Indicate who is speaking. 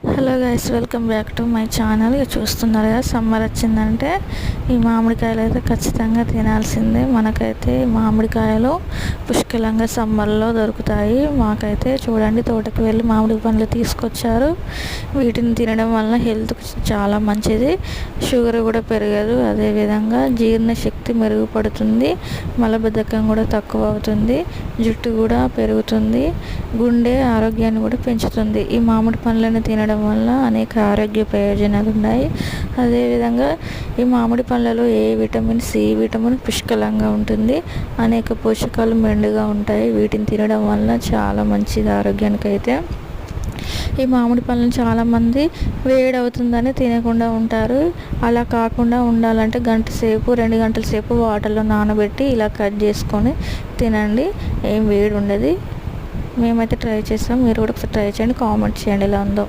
Speaker 1: Hello guys, welcome back to my channel. ఇక చూస్తున్నారు కదా, సమ్మర్ వచ్చిందంటే ఈ మామిడికాయలు అయితే ఖచ్చితంగా తినాల్సిందే. మనకైతే మామిడికాయలు పుష్కలంగా సమ్మర్లో దొరుకుతాయి. మాకైతే చూడండి, తోటకి వెళ్ళి మామిడి పండ్లు తీసుకొచ్చారు. వీటిని తినడం వల్ల హెల్త్కి చాలా మంచిది. షుగర్ కూడా పెరగదు. అదేవిధంగా జీర్ణశక్తి మెరుగుపడుతుంది. మలబద్ధకం కూడా తక్కువ అవుతుంది. జుట్టు కూడా పెరుగుతుంది. గుండె ఆరోగ్యాన్ని కూడా పెంచుతుంది. ఈ మామిడి పండ్లను తినడం వల్ల అనేక ఆరోగ్య ప్రయోజనాలు ఉన్నాయి. అదేవిధంగా ఈ మామిడి పండ్లలో విటమిన్ సి విటమిన్ పుష్కలంగా ఉంటుంది. అనేక పోషకాలు మెండుగా ఉంటాయి. వీటిని తినడం వల్ల చాలా మంచిది ఆరోగ్యానికి. అయితే ఈ మామిడి పళ్ళను చాలామంది వేడవుతుందని తినకుండా ఉంటారు. అలా కాకుండా ఉండాలంటే గంట సేపు 2 గంటల సేపు వాటర్లో నానబెట్టి ఇలా కట్ చేసుకొని తినండి. ఏం వేడి ఉండదు. మేమైతే ట్రై చేస్తాం. మీరు కూడా ఒకసారి ట్రై చేయండి. కామెంట్ చేయండి ఎలా ఉందో.